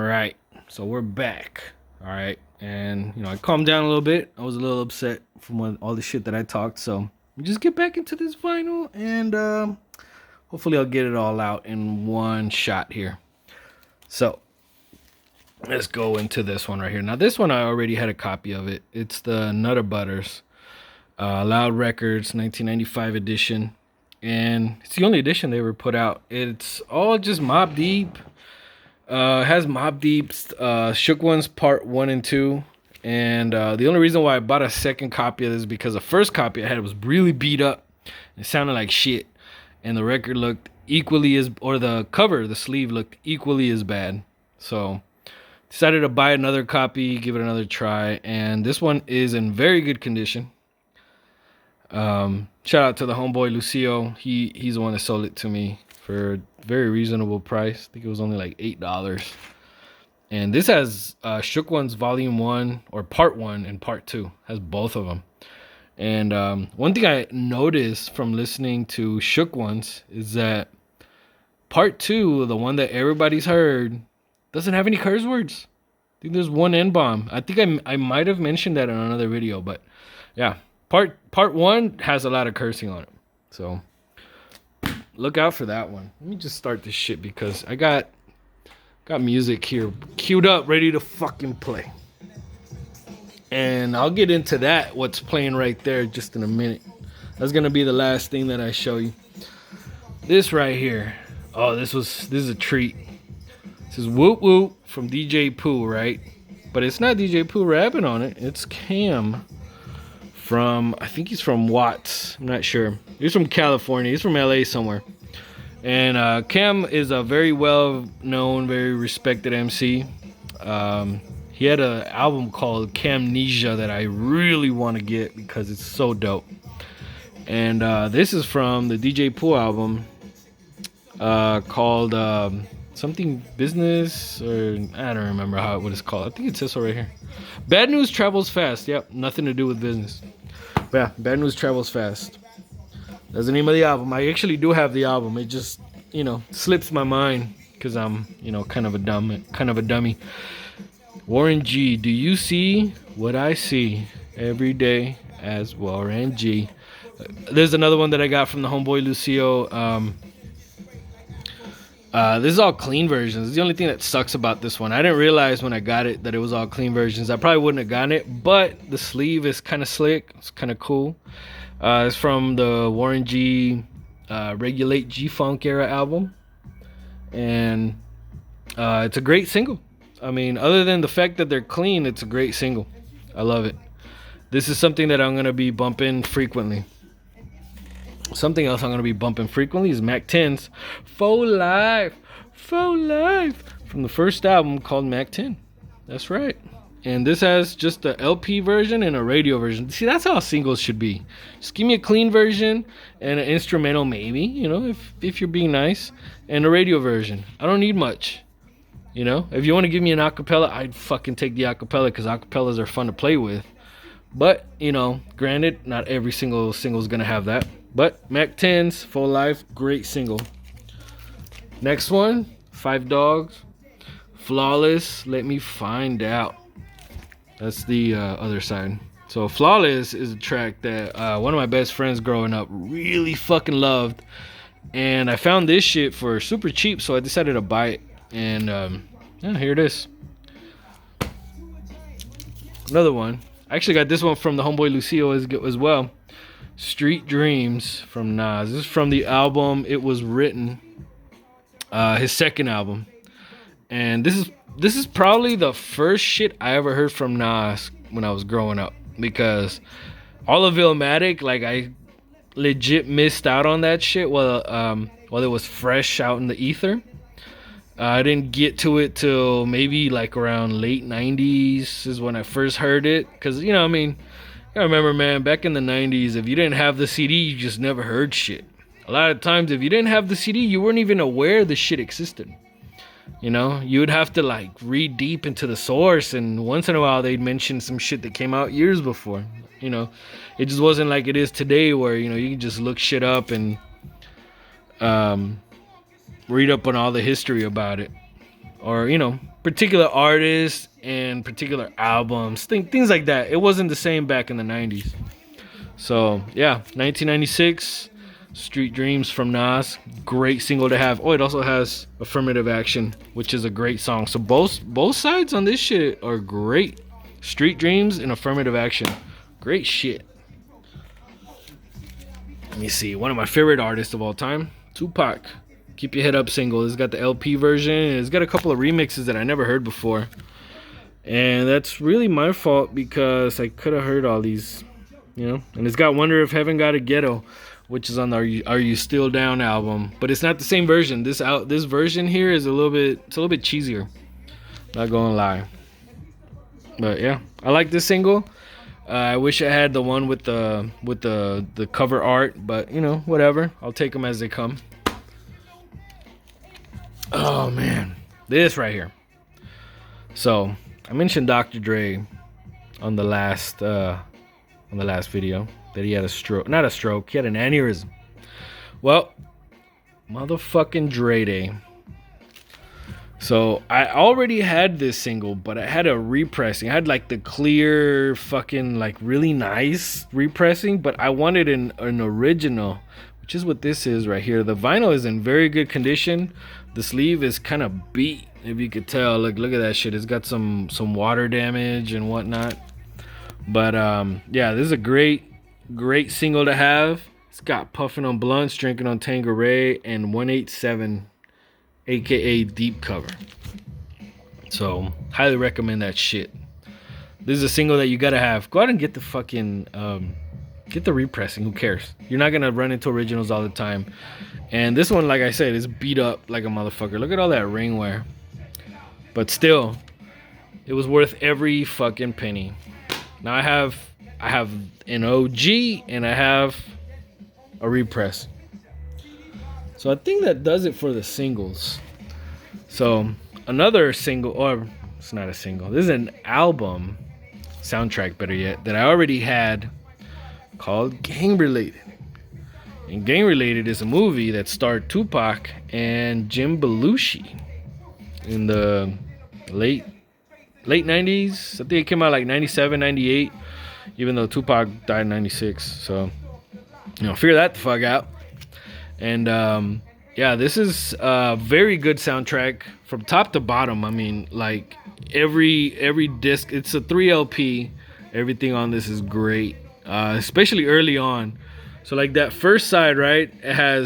right, so we're back. All right, and I calmed down a little bit. I was a little upset from all the shit that I talked. So we just get back into this vinyl, and hopefully I'll get it all out in one shot here. So let's go into this one right here. Now this one I already had a copy of it. It's the Nutter Butters, Loud Records, 1995 edition, and it's the only edition they ever put out. It's all just Mobb Deep. It has Mobb Deep's Shook Ones Part 1 and 2. And the only reason why I bought a second copy of this is because the first copy I had was really beat up. It sounded like shit. And the record looked equally as, or the cover, the sleeve looked equally as bad. So decided to buy another copy, give it another try. And this one is in very good condition. Shout out to the homeboy Lucio. He's the one that sold it to me for a very reasonable price. I think it was only like $8. And this has Shook Ones Volume 1 or Part 1 and Part 2. Has both of them. And one thing I noticed from listening to Shook Ones is that Part 2, the one that everybody's heard, doesn't have any curse words. I think there's one N-bomb. I think I might have mentioned that in another video, but yeah. Part 1 has a lot of cursing on it. So look out for that one. Let me just start this shit because I got music here queued up, ready to fucking play. And I'll get into that, what's playing right there, just in a minute. That's gonna be the last thing that I show you. This right here. Oh, this is a treat. This is Whoop Whoop from DJ Pooh, right? But it's not DJ Pooh rapping on it. It's Cam from, I think he's from Watts. I'm not sure. He's from California. He's from LA somewhere. And Cam is a very well-known, very respected MC. He had an album called Camnesia that I really want to get because it's so dope. And this is from the DJ Pooh album called something Business, or I don't remember what it's called. I think it says so right here. Bad News Travels Fast. Yep, nothing to do with business. But yeah, Bad News Travels Fast. That's the name of the album. I actually do have the album. It just, slips my mind because I'm, kind of a dummy. Warren G. Do you see what I see every day as Warren G? There's another one that I got from the homeboy Lucio. This is all clean versions. The only thing that sucks about this one, I didn't realize when I got it that it was all clean versions. I probably wouldn't have gotten it, but the sleeve is kind of slick. It's kind of cool. It's from the Warren G Regulate G-Funk era album. And it's a great single. I mean, other than the fact that they're clean, it's a great single. I love it. This is something that I'm going to be bumping frequently. Something else I'm going to be bumping frequently is Mack 10's Faux Life from the first album called Mack 10. That's right. And this has just the LP version and a radio version. See, that's how singles should be. Just give me a clean version and an instrumental maybe, if you're being nice, and a radio version. I don't need much. If you want to give me an acapella, I'd fucking take the acapella because acapellas are fun to play with. But, granted, not every single is going to have that. But Mack 10's Faux Life, great single. Next one, Five Dogs, Flawless, Let Me Find Out. That's the other side. So Flawless is a track that one of my best friends growing up really fucking loved. And I found this shit for super cheap, so I decided to buy it. And here it is. Another one. I actually got this one from the homeboy Lucio as well. Street Dreams from Nas. This is from the album It Was Written, his second album. And this is probably the first shit I ever heard from Nas when I was growing up, because all of Illmatic, like, I legit missed out on that shit while it was fresh out in the ether. I didn't get to it till maybe like around late 90s is when I first heard it, because I remember, man, back in the 90s, if you didn't have the CD, you just never heard shit. A lot of times, if you didn't have the CD, you weren't even aware the shit existed. You would have to like read deep into the source, and once in a while they'd mention some shit that came out years before. It just wasn't like it is today where, you can just look shit up and read up on all the history about it. or particular artists and particular albums, things like that. It wasn't the same back in the 90s. So yeah, 1996, Street Dreams from Nas, great single to have. Oh, it also has Affirmative Action, which is a great song. So both sides on this shit are great. Street Dreams and Affirmative Action, great shit. Let me see, one of my favorite artists of all time, Tupac, Keep Your Head Up single. It's got the LP version, and it's got a couple of remixes that I never heard before. And that's really my fault, because I could have heard all these, And it's got Wonder If Heaven Got a Ghetto, which is on the Are You Still Down album. But it's not the same version. This version here is a little bit cheesier. Not gonna lie. But yeah, I like this single. I wish I had the one with the cover art, but whatever. I'll take them as they come. Oh man, this right here. So I mentioned Dr. Dre on the last video that he had a stroke. Not a stroke. He had an aneurysm. Well, motherfucking Dre Day. So I already had this single, but I had a repressing. I had like the clear fucking like really nice repressing, but I wanted an original, which is what this is right here. The vinyl is in very good condition. The sleeve is kind of beat, if you could tell. Look at that shit. It's got some water damage and whatnot. But yeah, this is a great single to have. It's got Puffin' on Blunts, Drinking on Tanqueray, and 187, aka Deep Cover. So highly recommend that shit. This is a single that you gotta have. Go out and get the fucking get the repressing. Who cares? You're not gonna run into originals all the time. And this one, like I said, is beat up like a motherfucker. Look at all that ring wear. But still, it was worth every fucking penny. Now I have an OG and I have a repress. So I think that does it for the singles. So another single, or it's not a single, this is an album soundtrack, better yet, that I already had, called Gang Related. And Gang Related is a movie that starred Tupac and Jim Belushi in the late 90s. I think it came out like 97, 98, even though Tupac died in 96. So, figure that the fuck out. And yeah, this is a very good soundtrack from top to bottom. I mean, like every disc, it's a 3 LP. Everything on this is great, especially early on. So like that first side, right? It has